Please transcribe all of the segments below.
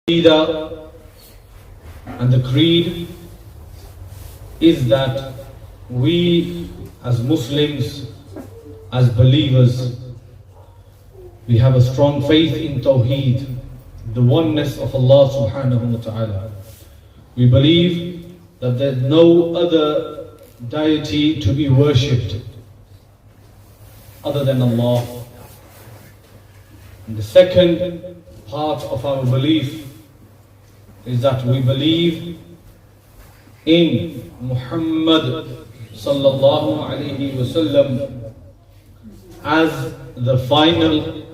Aqidah and the creed is that we as Muslims, as believers, we have a strong faith in Tawheed, the oneness of Allah subhanahu wa ta'ala. We believe that there is no other deity to be worshipped other than Allah. And the second part of our belief is that we believe in Muhammad sallallahu alayhi wasallam as the final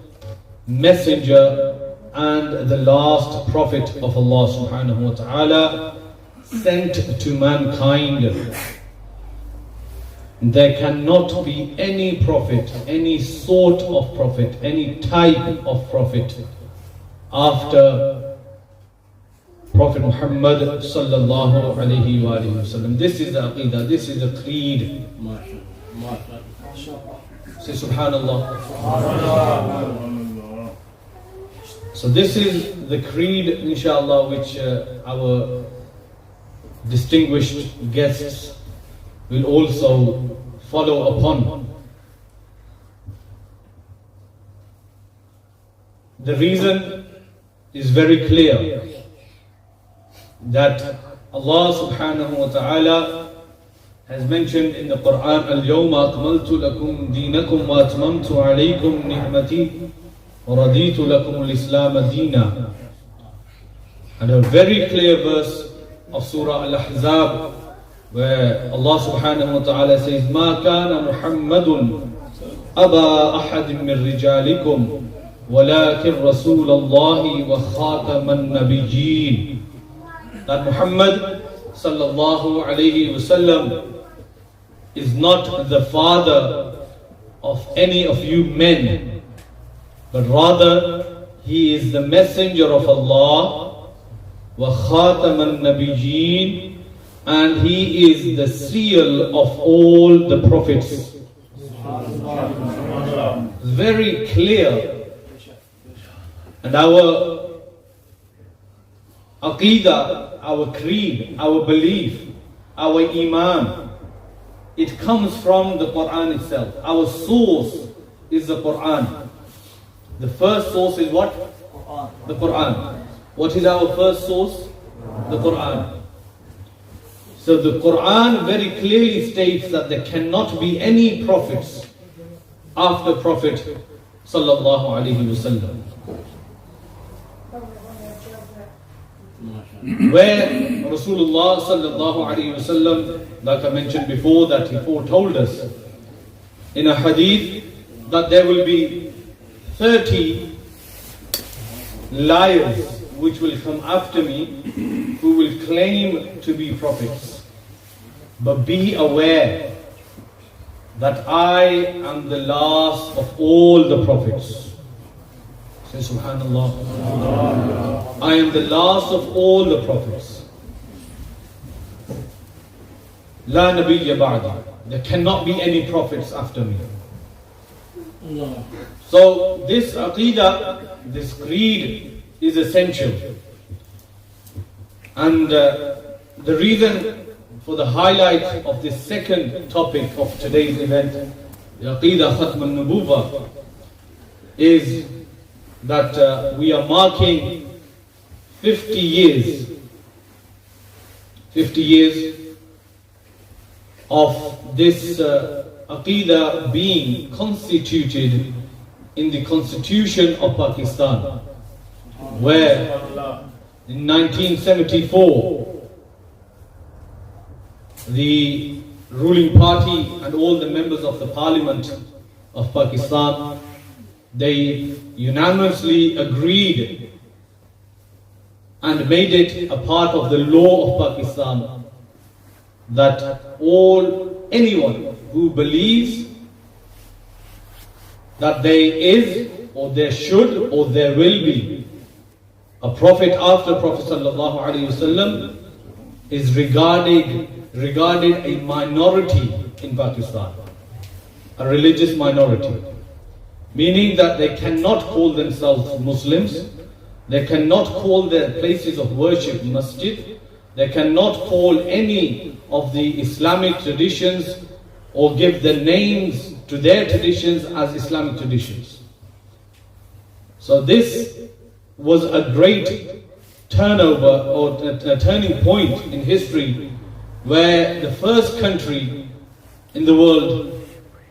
messenger and the last prophet of Allah subhanahu wa ta'ala sent to mankind. There cannot be any prophet, any sort of prophet, any type of prophet after Prophet Muhammed sallallahu alayhi wa sallam. This is the aqidah, this is the creed. Say subhanallah. So this is the creed, inshallah, which our distinguished guests will also follow upon. The reason is very clear, that Allah subhanahu wa ta'ala has mentioned in the Quran, Al-Yawma akmaltu lakum deenakum wa atmamtu alaykum ni'mati wa raditu lakum al-Islam deena. And a very clear verse of Surah Al-Ahzab, where Allah subhanahu wa ta'ala says, Ma kana Muhammadun aba ahad min rijalikum walakin Rasulallahi wa khataman nabiyyin. That Muhammad sallallahu alayhi wasallam is not the father of any of you men, but rather he is the messenger of Allah, wa khataman nabiyyin, and he is the seal of all the prophets. Very clear. And our aqidah, our creed, our belief, our iman, it comes from the Quran itself. Our source is the Quran. The first source is what? The Quran. What is our first source? The Quran. So the Quran very clearly states that there cannot be any prophets after Prophet sallallahu alaihi wasallam. Where Rasulullah sallallahu alaihi wasallam, like I mentioned before, that he foretold us in a hadith that there will be 30 liars which will come after me, who will claim to be prophets. But be aware that I am the last of all the prophets. Say subhanallah. I am the last of all the prophets. La nabiyya ba'di. There cannot be any prophets after me. So this aqidah, this creed is essential. And the reason for the highlight of this second topic of today's event, the aqidah Khatm al-Nubwwat, is that we are marking 50 years of this aqidah being constituted in the constitution of Pakistan, where in 1974 the ruling party and all the members of the parliament of Pakistan, they unanimously agreed and made it a part of the law of Pakistan that anyone who believes that there is or there should or there will be a prophet after Prophet sallallahu alaihi wasallam is regarded a minority in Pakistan, a religious minority, meaning that they cannot call themselves Muslims They cannot call their places of worship masjid. They cannot call any of the Islamic traditions or give the names to their traditions as Islamic traditions. So this was a great turnover or a turning point in history, where the first country in the world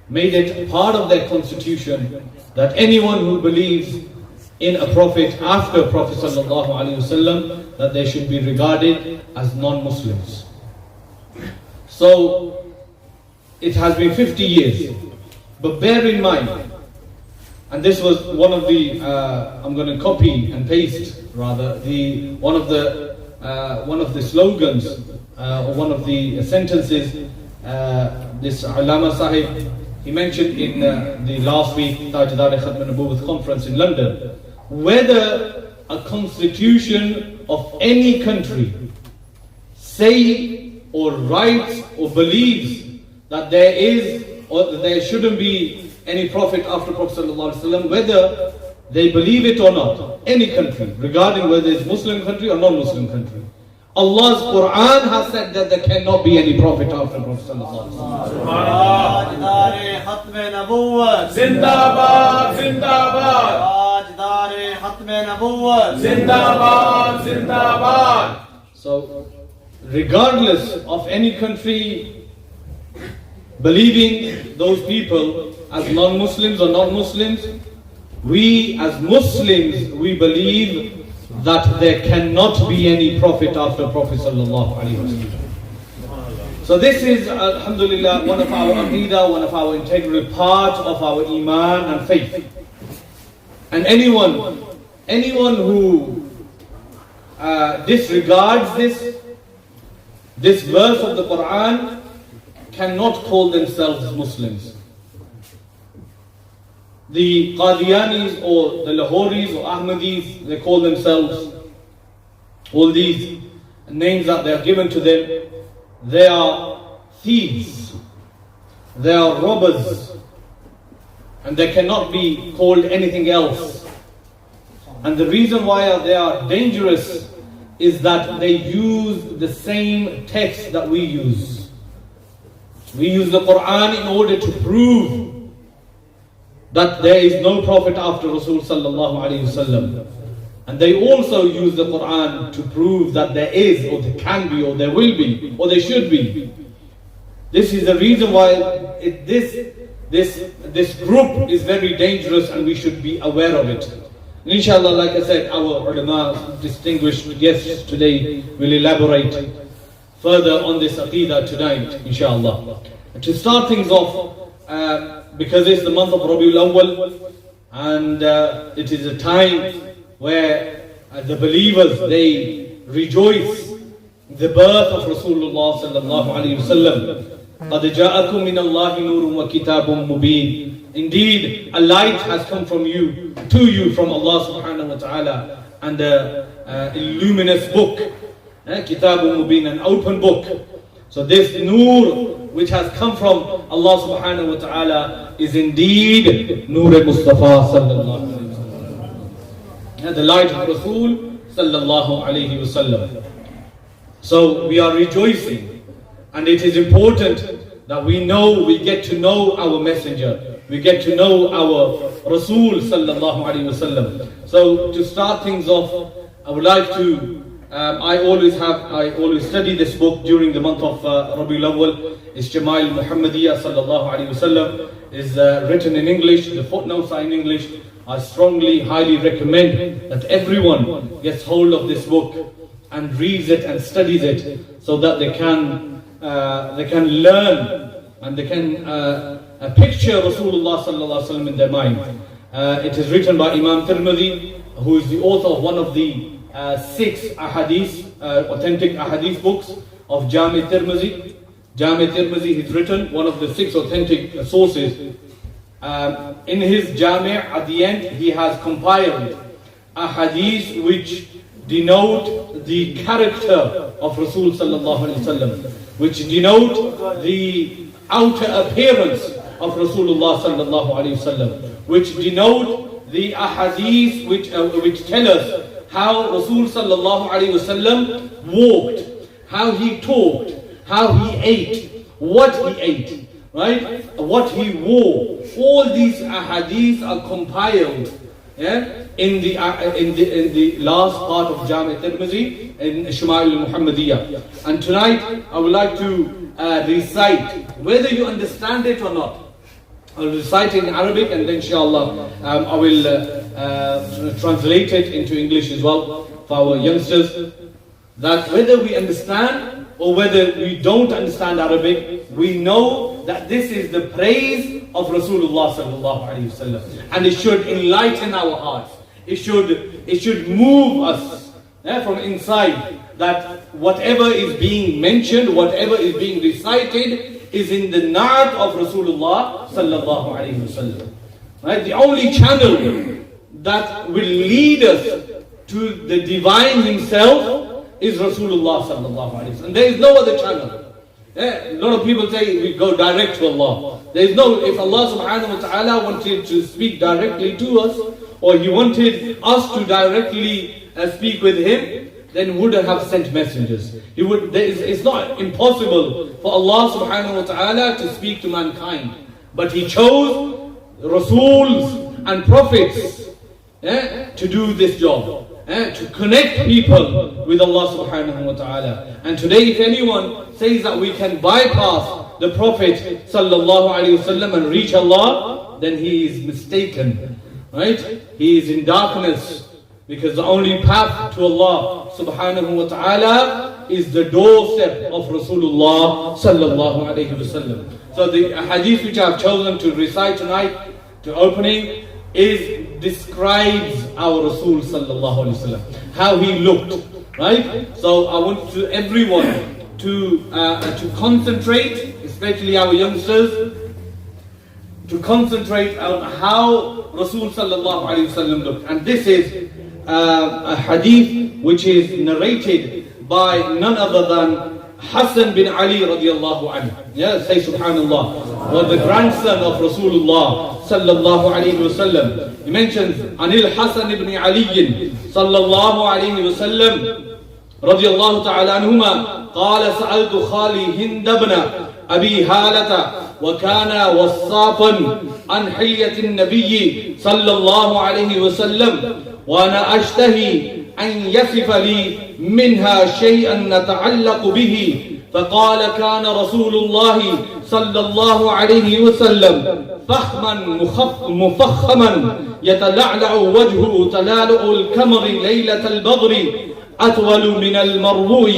made it part of their constitution that anyone who believes in a prophet after Prophet sallallahu alaihi wasallam, that they should be regarded as non-Muslims. So it has been 50 years, but bear in mind, and this was one of the I'm going to copy and paste rather one of the slogans or one of the sentences this Allama Sahib he mentioned in the last week Tajdaare Khatm Nubwwat conference in London. Whether a constitution of any country say or writes or believes that there is or that there shouldn't be any prophet after Prophet sallallahu alaihi wasallam, whether they believe it or not, any country, regarding whether it's Muslim country or non-Muslim country, Allah's Quran has said that there cannot be any prophet after Prophet sallallahu alaihi wasallam. Tajdaare Khatm Nubwwat Zindabad, Zindabad. Tajdaare Khatm Nubwwat Zindabad, Zindabad. So, regardless of any country believing those people as non-Muslims or non-Muslims, we as Muslims, we believe that there cannot be any prophet after Prophet sallallahu alaihi wasallam. So this is, alhamdulillah, one of our aqidah, one of our integral part of our iman and faith. And anyone who disregards this verse of the Quran cannot call themselves Muslims. The Qadianis or the Lahoris or Ahmadis, they call themselves all these names that they are given to them. They are thieves, they are robbers, and they cannot be called anything else. And the reason why they are dangerous is that they use the same text that we use. We use the Quran in order to prove that there is no prophet after Rasul sallallahu alaihi wasallam, and they also use the Quran to prove that there is, or there can be, or there will be, or there should be. This is the reason why this group is very dangerous, and we should be aware of it. And inshallah, like I said, our ulama, distinguished guests today, will elaborate further on this aqidah tonight, inshallah. To start things off, because it's the month of Rabiul Awwal, and it is a time where the believers, they rejoice the birth of Rasulullah sallallahu alaihi wasallam. قَدْ جَاءَكُم مِّنَ اللَّهِ نُورٌ وَكِتَابٌ مُبِينٌ. Indeed, a light has come from you, to you from Allah subhanahu wa ta'ala, and a luminous book, Kitabun Mubin, an open book. So this nur which has come from Allah subhanahu wa ta'ala is indeed Nur Mustafa sallallahu alayhi wa sallam, the light of Rasul sallallahu alayhi wa sallam. So we are rejoicing, and it is important that we get to know our messenger, we get to know our Rasul sallallahu alayhi wa sallam. So to start things off, I would like to I always study this book during the month of Rabiul Awwal. It's Jamia Muhammadiyya sallallahu alaihi wasallam. Is written in English. The footnotes are in English. I highly recommend that everyone gets hold of this book and reads it and studies it, so that they can learn and they can picture Rasulullah sallallahu alaihi wasallam in their mind. It is written by Imam Tirmidhi, who is the author of one of the 6 authentic ahadith books of Jamia Tirmidhi. Jamia Tirmidhi, he's written one of the 6 authentic sources. In his Jamia, at the end, he has compiled ahadith which denote the character of Rasul sallallahu alaihi wasallam, which denote the outer appearance of Rasulullah sallallahu alaihi wasallam, which denote the ahadith which tell us how Rasul sallallahu alaihi wasallam walked, how he talked, how he ate, what he ate, right? What he wore. All these ahadith are compiled, in the last part of Jamia Tirmidhi in Al-Shama'il Muhammadiyah. And tonight I would like to recite, whether you understand it or not. I'll recite it in Arabic, and then inshallah I will translate it into English as well for our youngsters. That whether we understand or whether we don't understand Arabic, we know that this is the praise of Rasulullah sallallahu alaihi wasallam, and it should enlighten our hearts. It should move us from inside, that whatever is being mentioned, whatever is being recited, is in the Naat of Rasulullah sallallahu alaihi wasallam. Right? The only channel that will lead us to the divine himself is Rasulullah sallallahu alaihi wasallam. There is no other channel. A lot of people say we go direct to Allah. There is no, if Allah subhanahu wa ta'ala wanted to speak directly to us, or He wanted us to directly speak with Him, then would have sent messengers. It's not impossible for Allah subhanahu wa ta'ala to speak to mankind. But He chose Rasuls and Prophets to do this job. To connect people with Allah subhanahu wa ta'ala. And today if anyone says that we can bypass the Prophet sallallahu alayhi wasallam and reach Allah, then he is mistaken. Right? He is in darkness. Because the only path to Allah subhanahu wa ta'ala is the doorstep of Rasulullah sallallahu alayhi wasallam. So the hadith which I have chosen to recite tonight, to opening, describes our Rasul sallallahu alayhi wasallam, how he looked, right? So I want everyone to concentrate, especially our youngsters, to concentrate on how Rasul sallallahu alayhi wasallam looked. And this is a hadith which is narrated by none other than Hassan bin Ali radiallahu anhu. Say subhanallah. Was the grandson of Rasulullah sallallahu alayhi wasallam. He mentions Anil Hassan ibn Ali sallallahu alayhi wasallam radiallahu ta'ala anhuma قال سألت خالي هند بن أبي هالة وكان وصافا عن حلية النبي صلى الله عليه وسلم وأنا أشتهي أن يصف لي منها شيئا نتعلق به فقال كان رسول الله صلى الله عليه وسلم فخما مفخما يتلعلع وجهه تلالع الكمر ليلة البدر أطول من المربوع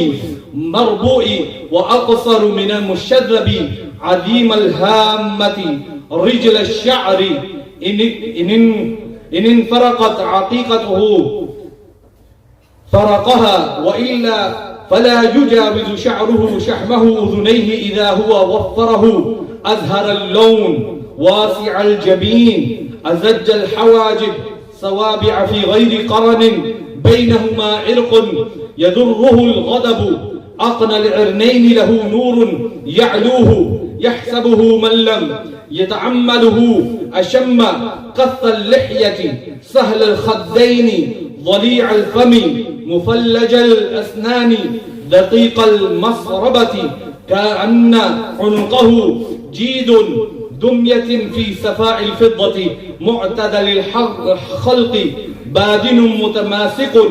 وأقصر من المشذب عظيم الهامة رجل الشعر إن انفرقت عقيقته فرقها وإلا فلا يجاوز شعره شحمه أذنيه إذا هو وفره أزهر اللون واسع الجبين أزج الحواجب صوابع في غير قرن بينهما عرق يذره الغضب أقنى العرنين له نور يعلوه يحسبه من لم يتعمله أشم قث اللحية سهل الخدين ضليع الفم مفلج الأسنان دقيق المصربة كأن عنقه جيد دمية في سفاء الفضة معتدل الخلق بادن متماسك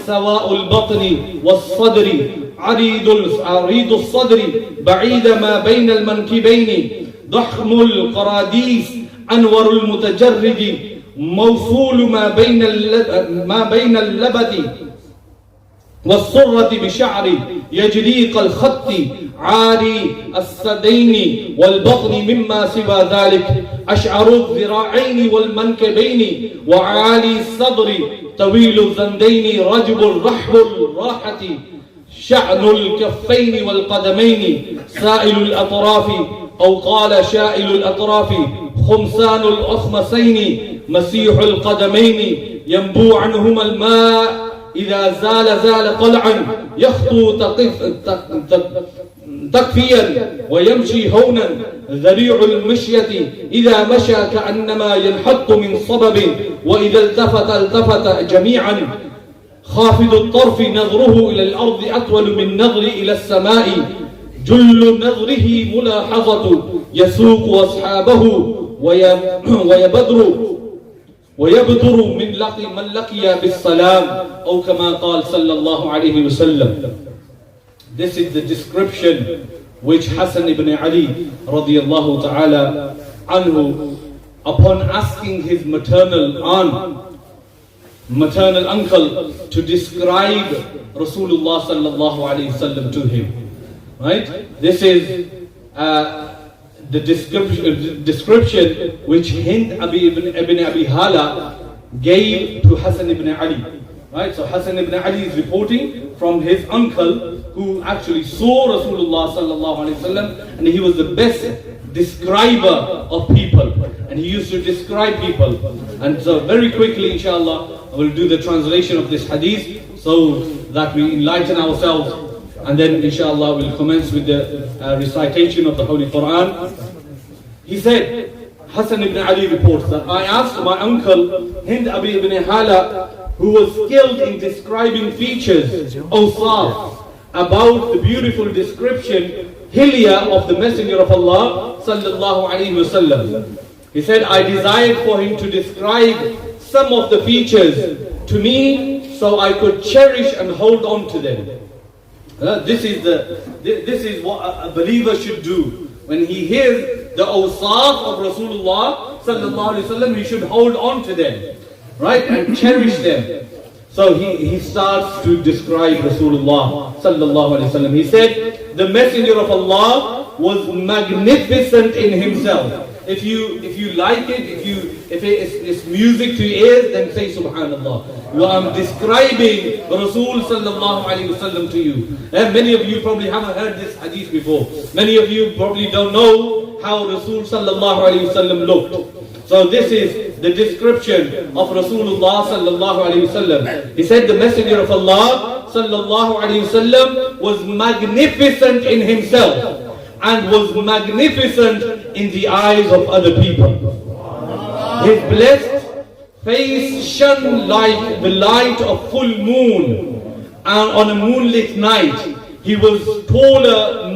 سواء البطن والصدر عريض الصدر بعيد ما بين المنكبين ضخم القراديس أنور المتجرد موصول ما بين اللبد والصرة بشعر يجريق الخط عاري الثدين والبطن مما سوى ذلك أشعر الذراعين والمنكبين وعالي الصدر طويل الذندين رجب رحب الراحة شأن الكفين والقدمين سائل الأطراف أو قال شائل الأطراف خمسان الأخمسين مسيح القدمين ينبوع عنهما الماء إذا زال قلعا يخطو تقفيا ويمشي هونا ذريع المشية إذا مشى كأنما ينحط من صبب وإذا التفت جميعا خافض الطرف نظره إلى الأرض أطول من نظر إلى السماء جل نظره ملاحظة يسوق أصحابه ويبدر من لقي بالسلام أو كما قال صلى الله عليه وسلم. This is the description which Hassan ibn Ali radiyallahu ta'ala anhu, upon asking his maternal uncle to describe Rasulullah sallallahu alayhi wasallam to him. Right? This is the description which Hind ibn Abi Hala gave to Hassan ibn Ali. Right? So Hassan ibn Ali is reporting from his uncle who actually saw Rasulullah sallallahu alayhi wasallam, and he was the best describer of people, and he used to describe people. And so very quickly, inshallah, I will do the translation of this hadith so that we enlighten ourselves, and then inshallah we'll commence with the recitation of the Holy Quran. He said, Hassan ibn Ali reports that I asked my uncle Hind ibn Hala, who was skilled in describing features, awsaf, about the beautiful description, hilya of the Messenger of Allah sallallahu alaihi wasallam. He said, I desired for him to describe some of the features to me so I could cherish and hold on to them. This is what a believer should do. When he hears the awsaf of Rasulullah sallallahu alaihi wasallam, he should hold on to them, right, and cherish them. So he starts to describe Rasulullah sallallahu alaihi wasallam. He said, the Messenger of Allah was magnificent in himself. If you like it, if it's music to ears, then say Subhanallah. I'm describing Rasul sallallahu alaihi wasallam to you. And many of you probably haven't heard this hadith before. Many of you probably don't know how Rasul sallallahu alaihi wasallam looked. So this is the description of Rasulullah sallallahu alaihi wasallam. He said the Messenger of Allah sallallahu alaihi wasallam was magnificent in himself and was magnificent in the eyes of other people. His blessed face shone like the light of full moon, and on a moonlit night he was taller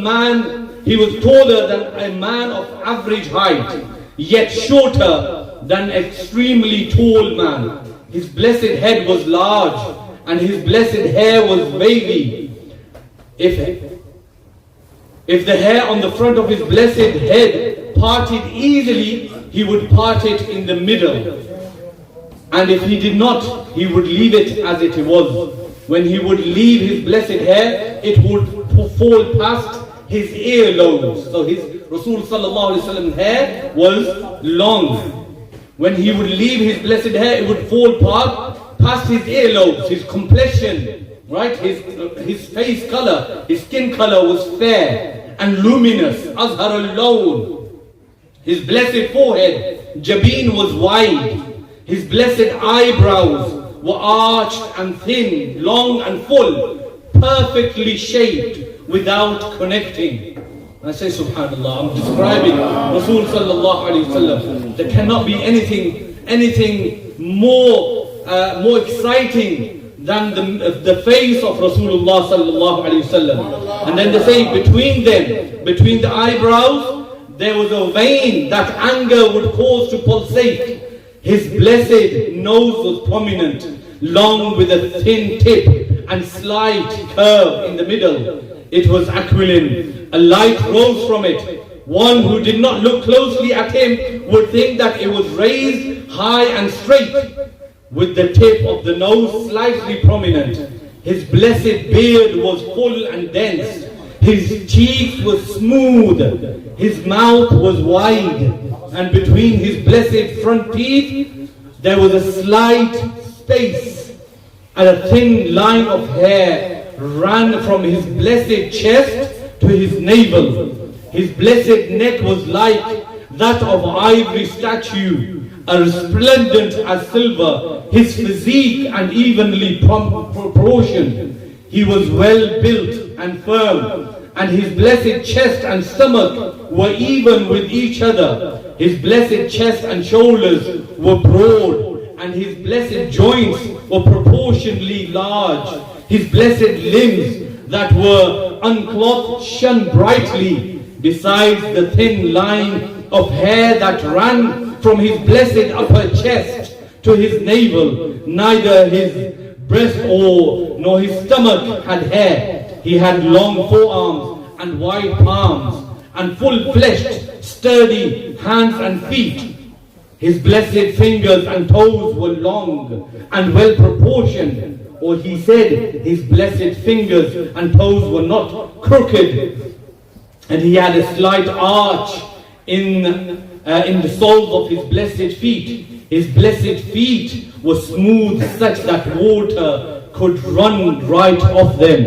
than a man of average height, yet shorter than extremely tall man. His blessed head was large and his blessed hair was wavy. If the hair on the front of his blessed head parted easily, he would part it in the middle. And if he did not, he would leave it as it was. When he would leave his blessed hair, it would fall past his earlobes. So his Rasul sallallahu alaihi wasallam hair was long. When he would leave his blessed hair, it would fall past his earlobes. His complexion, right? His face color, his skin color was fair and luminous. Azhar al-lawn. His blessed forehead, jabeen, was wide. His blessed eyebrows were arched and thin, long and full, perfectly shaped without connecting. I say Subhanallah, I'm describing Rasul sallallahu alaihi wasallam. There cannot be anything more exciting than the face of Rasulullah sallallahu alaihi wasallam. And then they say between the eyebrows, there was a vein that anger would cause to pulsate. His blessed nose was prominent, long with a thin tip and slight curve in the middle. It was aquiline. A light rose from it. One who did not look closely at him would think that it was raised high and straight, with the tip of the nose slightly prominent. His blessed beard was full and dense. His cheeks were smooth. His mouth was wide. And between his blessed front teeth, there was a slight space, and a thin line of hair ran from his blessed chest to his navel. His blessed neck was like that of ivory statue, resplendent as silver. His physique and evenly proportioned. He was well built and firm, and his blessed chest and stomach were even with each other. His blessed chest and shoulders were broad, and his blessed joints were proportionally large. His blessed limbs that were unclothed shone brightly, besides the thin line of hair that ran from his blessed upper chest to his navel. Neither his breast nor his stomach had hair. He had long forearms and wide palms, and full-fleshed, sturdy hands and feet. His blessed fingers and toes were long and well proportioned, or he said his blessed fingers and toes were not crooked, and he had a slight arch in the soles of his blessed feet. His blessed feet were smooth such that water could run right off them,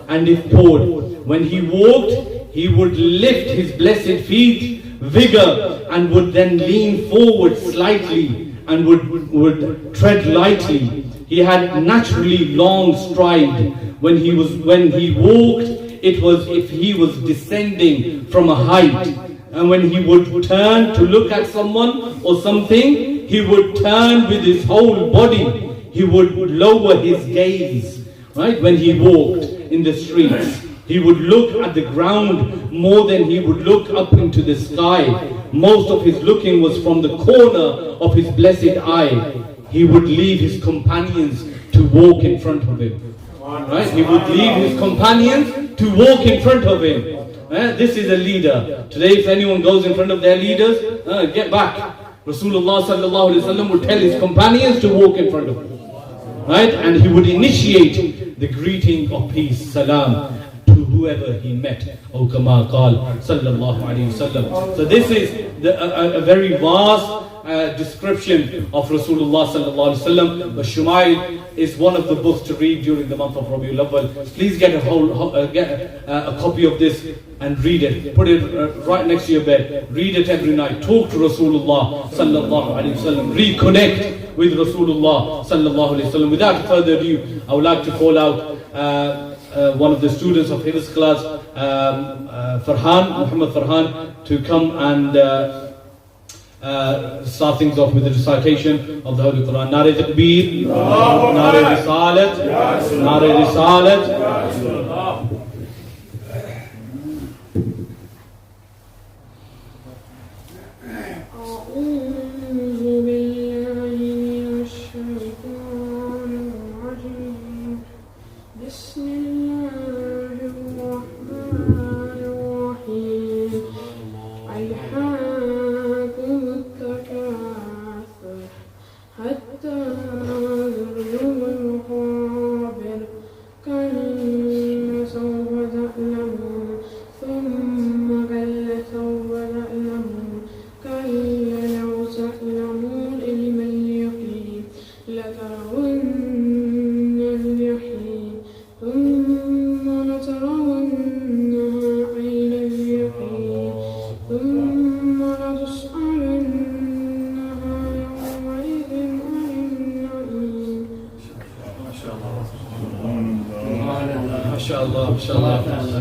and if poured. When he walked, he would lift his blessed feet vigor and would then lean forward slightly and would tread lightly. He had naturally long stride. When he walked, it was if he was descending from a height. And when he would turn to look at someone or something, he would turn with his whole body. He would lower his gaze, right? When he walked in the streets, he would look at the ground more than he would look up into the sky. Most of his looking was from the corner of his blessed eye. He would leave his companions to walk in front of him. Right? He would leave his companions to walk in front of him. This is a leader. Today, if anyone goes in front of their leaders, get back. Rasulullah sallallahu alaihi wasallam would tell his companions to walk in front of him. Right? And he would initiate the greeting of peace, salam, to whoever he met. O kama qal sallallahu alaihi wasallam. So this is a very vast description of Rasulullah sallallahu alaihi wasallam. Al-Shama'il is one of the books to read during the month of Rabiul Awwal. Please get a copy of this and read it. Put it right next to your bed. Read it every night. Talk to Rasulullah sallallahu alaihi wasallam. Reconnect with Rasulullah sallallahu alaihi wasallam. Without further ado, I would like to call out one of the students of Hafiz class, Muhammad Farhan, to come and start things off with the recitation of the Holy Quran. Nare Takbir, Nare Risalat, Nare Risalat.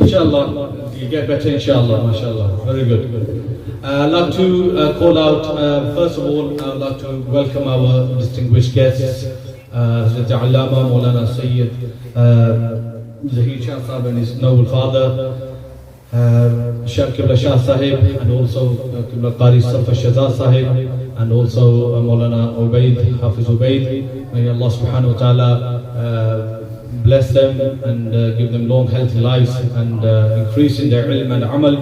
Inshallah, you get better, inshallah, mashallah. Very good. I'd like to call out, first of all, I'd like to welcome our distinguished guests, Hazrat Allama Maulana Sayyid Zahir Shah Sahib and his noble father, Sheikh Qibla Shah Sahib, and also Qibla Qari Shazad Sahib, and also Maulana Ubaid, Hafiz Ubaid. May Allah subhanahu wa ta'ala bless them and give them long healthy lives and increase in their ilm and amal.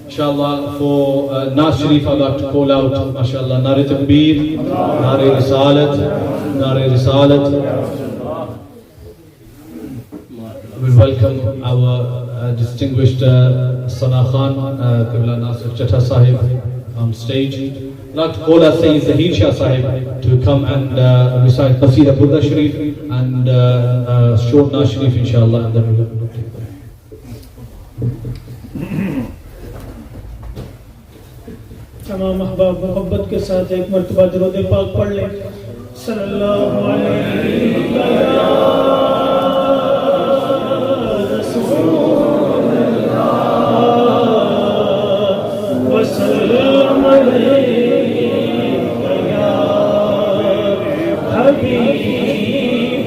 Inshallah, for Naat Shareef, I'd like to call out, mashallah, Nare Takbir, Nare Risalat, Nare Risalat. We welcome our distinguished Sana Khan, Qibla Nasir Chatta Sahib on stage. I'd like to call out Sayyid Zahir Shah Sahib to come and recite Qasida Burda Sharif and short Naat Shareef, inshallah. And then we'll take that. तमाम अहबाब मोहब्बत के साथ एक मर्तबा दुरूद पाक पढ़ लें सल्लल्लाहु अलैहि वसल्लम अलैहि या हबीब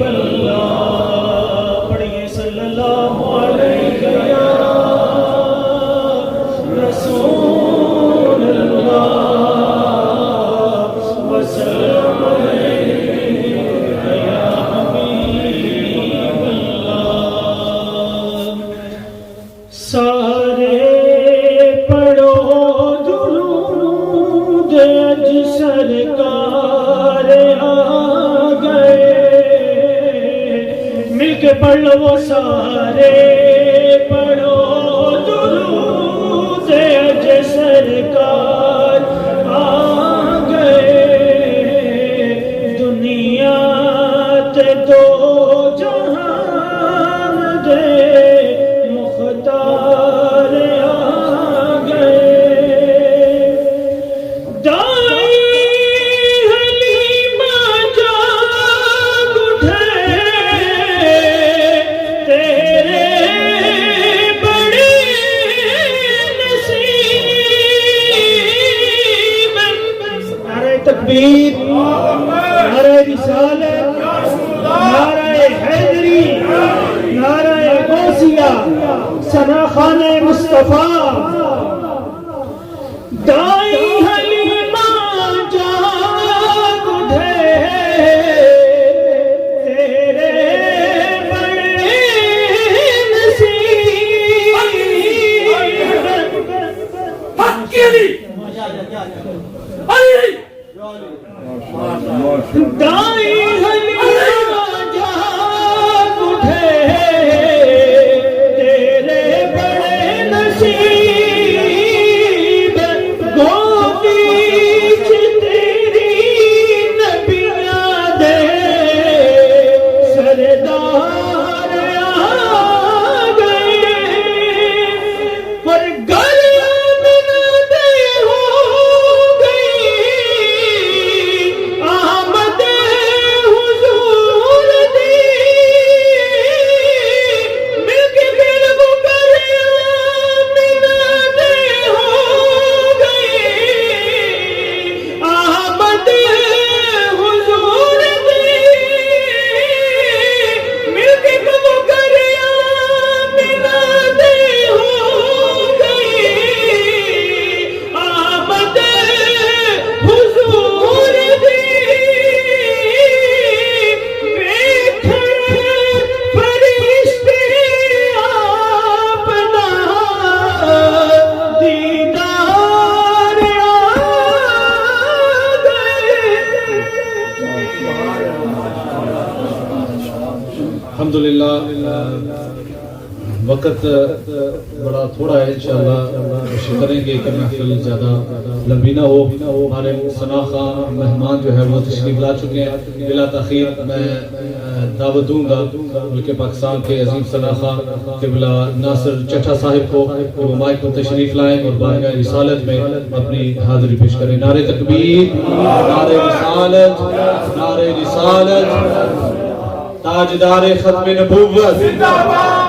سارے پڑھو درود اج سرکار آ گئے مل کے پڑھ لو وہ سارے پڑھو درود اج سرکار آ گئے دنیا تے دو جہان دے مختار آ گئے دائی حلیمہ جاگ اٹھے تیرے بڑے نصیب نعرہ تکبیر نعرہ رسالت نعرہ حیدری نعرہ غوثیہ ثنا خان مصطفیٰ دائی حلیمہ جاگ اٹھے تیرے بڑے نصیب حق کے لیے علی دائی حلیمہ جاگ اٹھے تیرے بڑے نصیب گوبیچ تیری نبیاں دے سردار آ گئے اور گرم دے ہو گئی آمد حضور دی مل کے دل بکریا ملاد ہو گئی آمد حضور دی مل کے بکریا ملاد ہو گئی آمد حضور دی فرشتے اپنا دیدار آ گئے الحمدللہ وقت بڑا تھوڑا ہے انشاءاللہ کوشش کریں گے کہ محفل زیادہ لمبی نہ ہو ہمارے ثنا خان مہمان جو ہے وہ تشریف لا چکے ہیں بلا تاخیر میں دعوت دوں گا ملک پاکستان کے عظیم ثنا خان قبلہ ناصر چٹھا صاحب کو کہ وہ مائک پر تشریف لائیں اور بارگاہ رسالت میں اپنی حاضری پیش کریں نعرہ تکبیر نعرہ رسالت نعرہ رسالت تاجدار ختم نبوت زندہ باد